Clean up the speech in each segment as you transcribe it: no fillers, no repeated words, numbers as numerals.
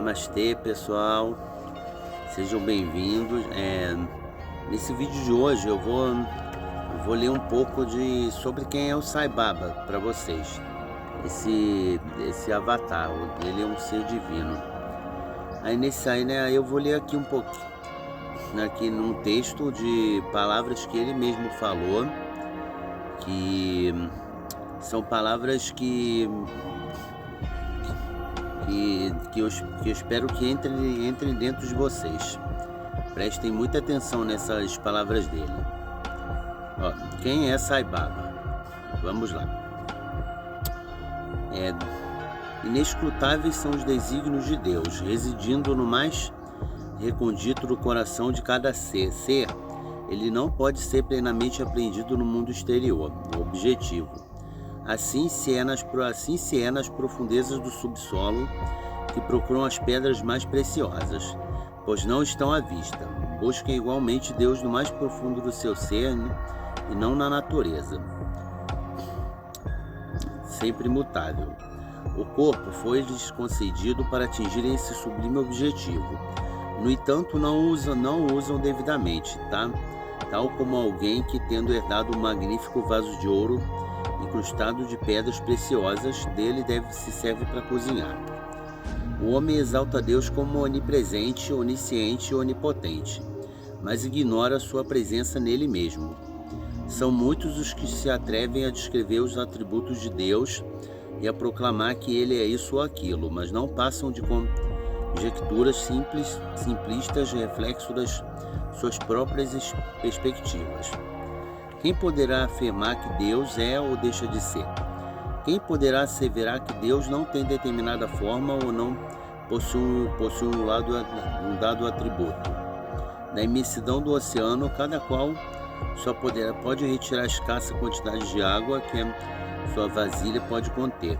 Namastê, pessoal, sejam bem-vindos. Nesse vídeo de hoje eu vou ler um pouco sobre quem é o Sai Baba para vocês. Esse avatar, ele é um ser divino. Aí eu vou ler aqui um pouquinho, aqui num texto de palavras que ele mesmo falou, que são palavras que eu espero que entrem dentro de vocês. Prestem muita atenção nessas palavras dele. Quem é Sai Baba? Vamos lá. Inescrutáveis são os desígnios de Deus, residindo no mais recôndito do coração de cada ser. Ele não pode ser plenamente apreendido no mundo exterior, objetivo. Assim se é nas profundezas do subsolo que procuram as pedras mais preciosas, pois não estão à vista. Busquem igualmente Deus no mais profundo do seu ser e não na natureza, sempre imutável. O corpo foi-lhes concedido para atingir esse sublime objetivo. No entanto, não o usam devidamente, tal como alguém que, tendo herdado um magnífico vaso de ouro incrustado de pedras preciosas, dele se serve para cozinhar. O homem exalta Deus como onipresente, onisciente e onipotente, mas ignora sua presença nele mesmo. São muitos os que se atrevem a descrever os atributos de Deus e a proclamar que ele é isso ou aquilo, mas não passam de conjecturas simplistas, reflexo das suas próprias perspectivas. Quem poderá afirmar que Deus é ou deixa de ser? Quem poderá asseverar que Deus não tem determinada forma ou não possui um dado atributo? Na imensidão do oceano, cada qual só pode retirar a escassa quantidade de água que sua vasilha pode conter.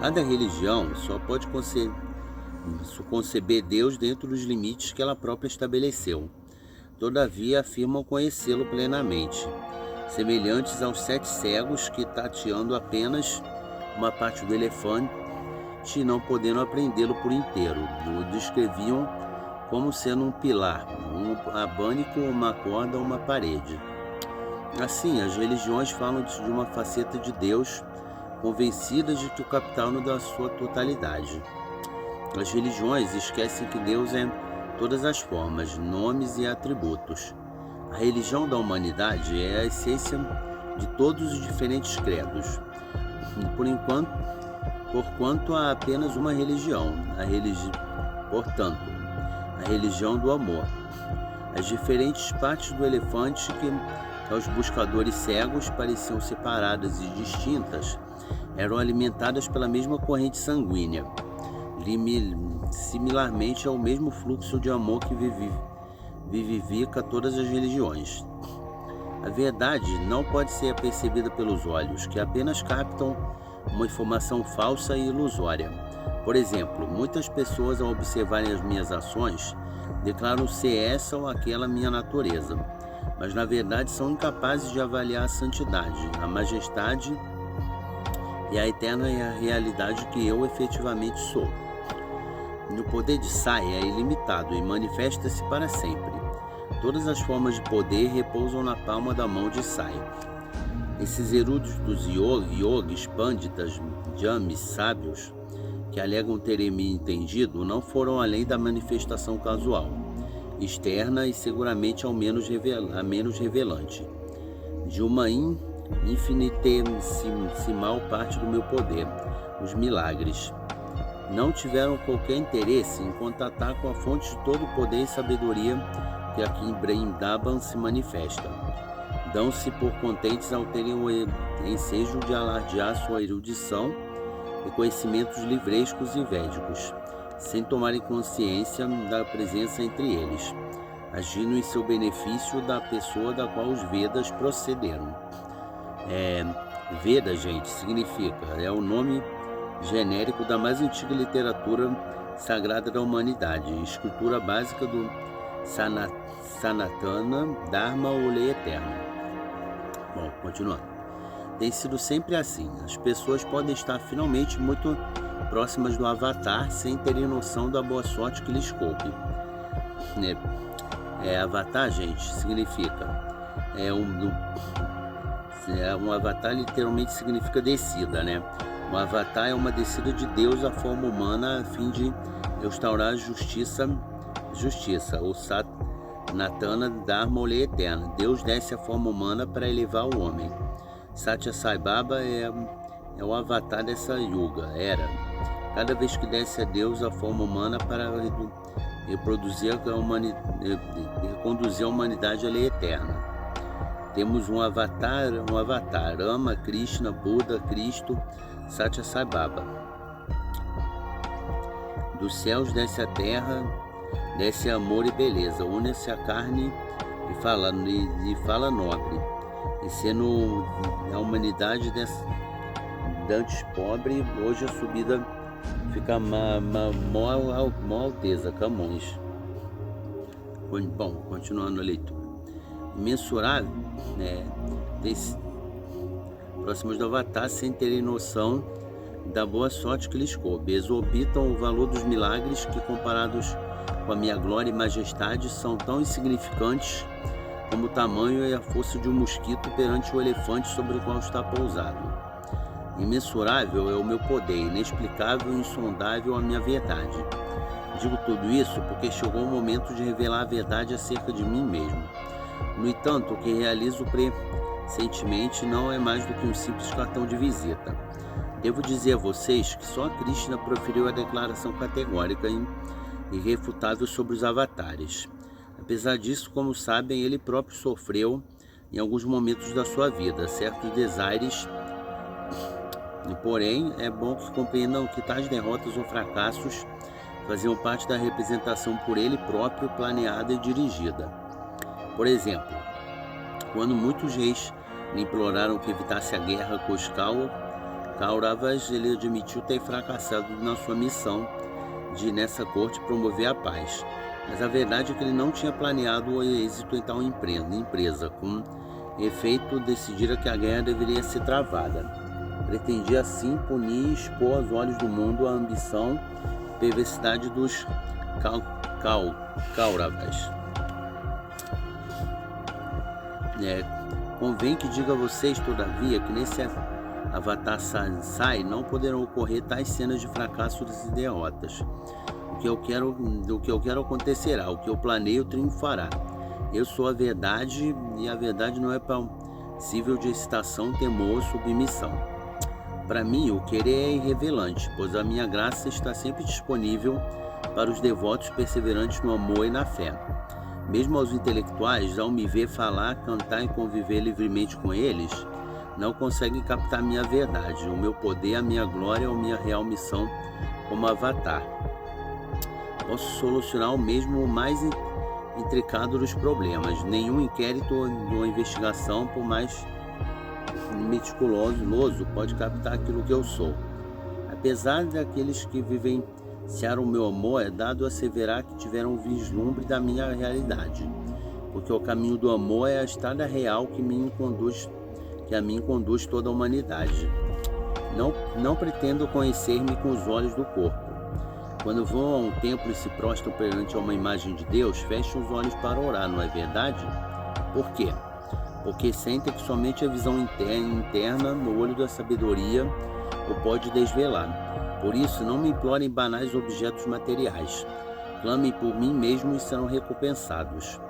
Cada religião só pode conceber Deus dentro dos limites que ela própria estabeleceu. Todavia afirmam conhecê-lo plenamente, semelhantes aos 7 cegos que, tateando apenas uma parte do elefante, não podendo apreendê-lo por inteiro, o descreviam como sendo um pilar, um abanico, uma corda ou uma parede. Assim, as religiões falam de uma faceta de Deus, convencidas de que o captaram da sua totalidade. As religiões esquecem que Deus é todas as formas, nomes e atributos. A religião da humanidade é a essência de todos os diferentes credos. Porquanto há apenas uma religião, portanto, a religião do amor. As diferentes partes do elefante que aos buscadores cegos pareciam separadas e distintas, eram alimentadas pela mesma corrente sanguínea, similarmente ao mesmo fluxo de amor que vivifica todas as religiões. A verdade não pode ser percebida pelos olhos, que apenas captam uma informação falsa e ilusória. Por exemplo, muitas pessoas, ao observarem as minhas ações, declaram ser essa ou aquela minha natureza, mas na verdade são incapazes de avaliar a santidade, a majestade e a eterna realidade que eu efetivamente sou. O poder de Sai é ilimitado e manifesta-se para sempre. Todas as formas de poder repousam na palma da mão de Sai. Esses eruditos yogis, pânditas, jamis, sábios, que alegam terem me entendido, não foram além da manifestação casual, externa e seguramente a menos revelante, de uma infinitesimal parte do meu poder, os milagres. Não tiveram qualquer interesse em contatar com a fonte de todo o poder e sabedoria que aqui em Vrindavan se manifesta. Dão-se por contentes ao terem o ensejo de alardear sua erudição e conhecimentos livrescos e védicos, sem tomarem consciência da presença entre eles, agindo em seu benefício da pessoa da qual os Vedas procederam. Veda, gente, significa, é o nome genérico da mais antiga literatura sagrada da humanidade, escritura básica do Sanatana Dharma ou Lei Eterna. Bom, continuando. Tem sido sempre assim. As pessoas podem estar finalmente muito próximas do avatar sem terem noção da boa sorte que lhes coube. Avatar, gente, significa um avatar literalmente significa descida, né? Um avatar é uma descida de Deus à forma humana a fim de restaurar justiça. O Satnatana Dharma, lei eterna. Deus desce a forma humana para elevar o homem. Satya Sai Baba é o avatar dessa yuga, era. Cada vez que desce a Deus a forma humana para reconduzir a humanidade à lei eterna. Temos um avatar, Rama, Krishna, Buda, Cristo, Satya Sai Baba. Dos céus desce a terra, desce amor e beleza, une-se a carne e fala nobre. E sendo a humanidade dantes pobre, hoje a subida fica maior alteza, Camões. Bom, continuando a leitura. Imensurável, próximos do avatar, sem terem noção da boa sorte que lhes coube, exorbitam o valor dos milagres que, comparados com a minha glória e majestade, são tão insignificantes como o tamanho e a força de um mosquito perante o elefante sobre o qual está pousado. Imensurável é o meu poder, inexplicável e insondável a minha verdade. Digo tudo isso porque chegou o momento de revelar a verdade acerca de mim mesmo. No entanto, o que realizo presentemente não é mais do que um simples cartão de visita. Devo dizer a vocês que só Krishna proferiu a declaração categórica e irrefutável sobre os avatares. Apesar disso, como sabem, ele próprio sofreu, em alguns momentos da sua vida, certos desaires. Porém, é bom que compreendam que tais derrotas ou fracassos faziam parte da representação por ele próprio, planeada e dirigida. Por exemplo, quando muitos reis lhe imploraram que evitasse a guerra com os Kauravas, ele admitiu ter fracassado na sua missão de, nessa corte, promover a paz. Mas a verdade é que ele não tinha planeado o êxito em tal empresa. Com efeito, decidira que a guerra deveria ser travada. Pretendia assim punir e expor aos olhos do mundo a ambição e perversidade dos Kauravas. Convém que diga a vocês, todavia, que nesse avatar Sai não poderão ocorrer tais cenas de fracassos e derrotas. O que eu quero acontecerá, o que eu planeio triunfará. Eu sou a verdade e a verdade não é passível de excitação, temor ou submissão. Para mim, o querer é irrelevante, pois a minha graça está sempre disponível para os devotos perseverantes no amor e na fé. Mesmo aos intelectuais, ao me ver falar, cantar e conviver livremente com eles, não conseguem captar minha verdade, o meu poder, a minha glória ou minha real missão como avatar. Posso solucionar o mesmo mais intricado dos problemas. Nenhum inquérito ou investigação, por mais meticuloso, pode captar aquilo que eu sou. Apesar daqueles que vivenciaram o meu amor, é dado asseverar que tiveram um vislumbre da minha realidade, porque o caminho do amor é a estrada real que a mim conduz toda a humanidade. Não pretendo conhecer-me com os olhos do corpo. Quando vão a um templo e se prostram perante uma imagem de Deus, fecham os olhos para orar, não é verdade? Por quê? Porque sentem que somente a visão interna no olho da sabedoria o pode desvelar. Por isso, não me implorem banais objetos materiais. Clamem por mim mesmo e serão recompensados.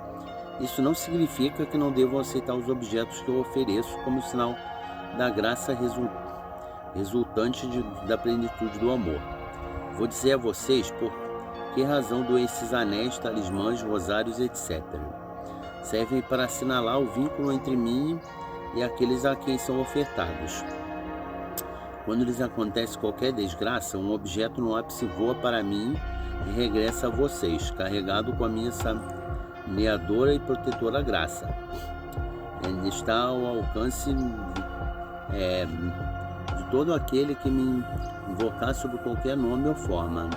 Isso não significa que não devam aceitar os objetos que eu ofereço como sinal da graça resultante da plenitude do amor. Vou dizer a vocês por que razão dou esses anéis, talismãs, rosários, etc. Servem para assinalar o vínculo entre mim e aqueles a quem são ofertados. Quando lhes acontece qualquer desgraça, um objeto no ápice voa para mim e regressa a vocês, carregado com a minha saneadora e protetora graça. Ele está ao alcance de todo aquele que me invocar sob qualquer nome ou forma.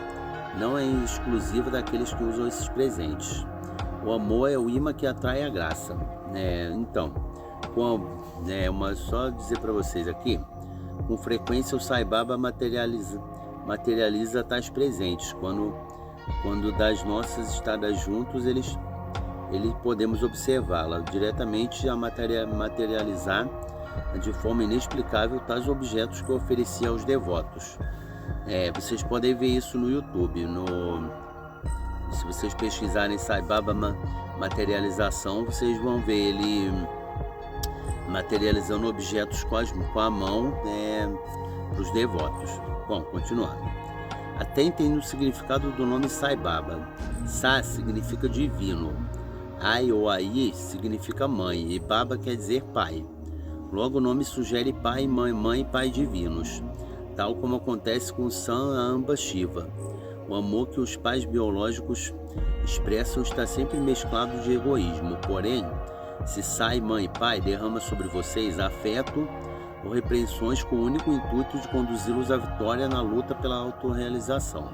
Não é exclusiva daqueles que usam esses presentes. O amor é o imã que atrai a graça. Então, Só dizer para vocês aqui, com frequência o Sai Baba materializa tais presentes. Quando das nossas estadas juntos, ele podemos observá-la diretamente a materializar de forma inexplicável tais objetos que oferecia aos devotos. Vocês podem ver isso no YouTube. Se vocês pesquisarem Sai Baba materialização, vocês vão ver ele materializando objetos com a mão para os devotos. Bom, continuando. Atentem no significado do nome Sai Baba. Sa significa divino, Ai ou Ai significa mãe e Baba quer dizer pai. Logo o nome sugere pai, mãe e pai divinos, tal como acontece com San Amba Shiva. O amor que os pais biológicos expressam está sempre mesclado de egoísmo. Porém, se Sai, mãe e pai derrama sobre vocês afeto ou repreensões com o único intuito de conduzi-los à vitória na luta pela autorrealização.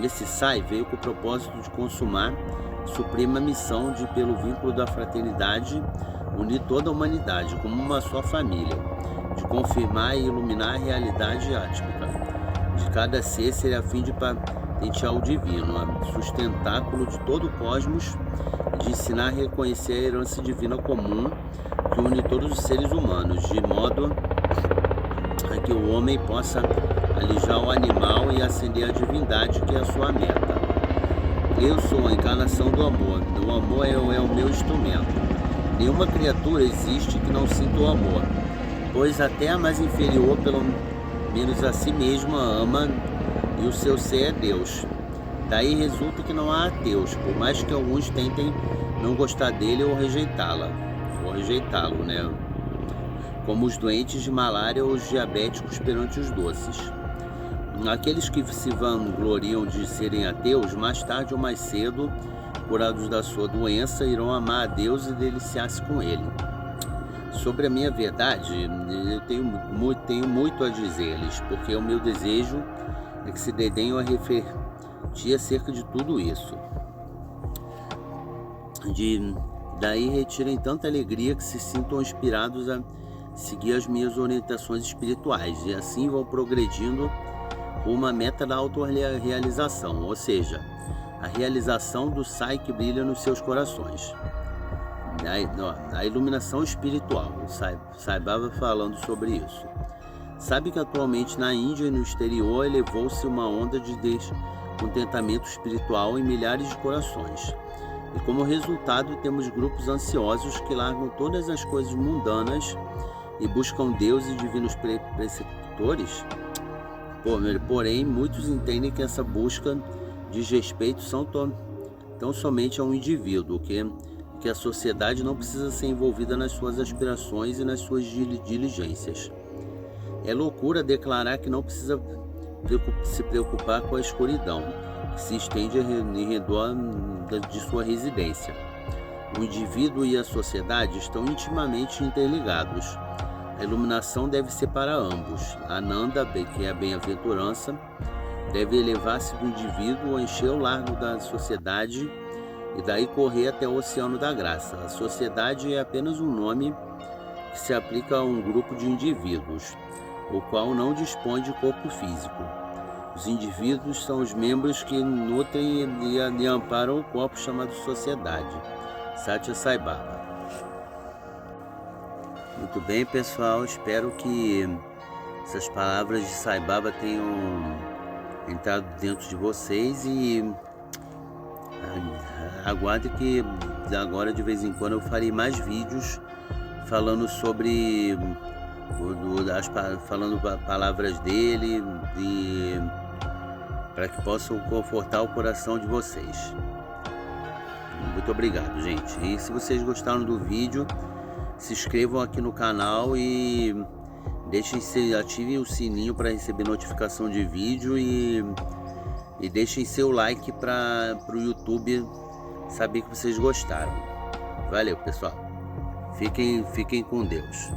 Esse Sai veio com o propósito de consumar suprema missão de, pelo vínculo da fraternidade, unir toda a humanidade como uma só família, de confirmar e iluminar a realidade ática de cada ser serafim de patentear o divino, sustentáculo de todo o cosmos, de ensinar a reconhecer a herança divina comum que une todos os seres humanos, de modo a que o homem possa alijar o animal e ascender a divindade, que é a sua meta. Eu sou a encarnação do amor. O amor é o meu instrumento. Nenhuma criatura existe que não sinta o amor, pois até a mais inferior, pelo menos a si mesma, ama, e o seu ser é Deus. Daí resulta que não há ateus, por mais que alguns tentem não gostar dele ou rejeitá-lo, né? Como os doentes de malária ou os diabéticos perante os doces. Aqueles que se vangloriam de serem ateus, mais tarde ou mais cedo, curados da sua doença, irão amar a Deus e deliciar-se com Ele. Sobre a minha verdade, eu tenho muito a dizer-lhes, porque o meu desejo é que se dedenhem a refletir acerca de tudo isso. Daí retirem tanta alegria que se sintam inspirados a seguir as minhas orientações espirituais, e assim vão progredindo por uma meta da autorrealização, ou seja, a realização do Sai que brilha nos seus corações. A iluminação espiritual, Sai Baba falando sobre isso. Sabe que atualmente na Índia e no exterior elevou-se uma onda de descontentamento espiritual em milhares de corações. E como resultado temos grupos ansiosos que largam todas as coisas mundanas e buscam Deus e divinos preceptores. Porém, muitos entendem que essa busca diz respeito tão somente a um indivíduo, que a sociedade não precisa ser envolvida nas suas aspirações e nas suas diligências. É loucura declarar que não precisa se preocupar com a escuridão, que se estende em redor de sua residência. O indivíduo e a sociedade estão intimamente interligados. A iluminação deve ser para ambos. Ananda, que é a bem-aventurança, deve elevar-se do indivíduo, encher o largo da sociedade e daí correr até o oceano da graça. A sociedade é apenas um nome que se aplica a um grupo de indivíduos, o qual não dispõe de corpo físico. Os indivíduos são os membros que nutrem e amparam o corpo chamado sociedade. Satya Sai Baba. Muito bem, pessoal, espero que essas palavras de Sai Baba tenham entrado dentro de vocês e aguarde que agora de vez em quando eu farei mais vídeos falando sobre falando palavras dele para que possam confortar o coração de vocês. Muito obrigado, gente. E se vocês gostaram do vídeo, se inscrevam aqui no canal e ativem o sininho para receber notificação de vídeo e deixem seu like para o YouTube saber que vocês gostaram. Valeu, pessoal. Fiquem com Deus.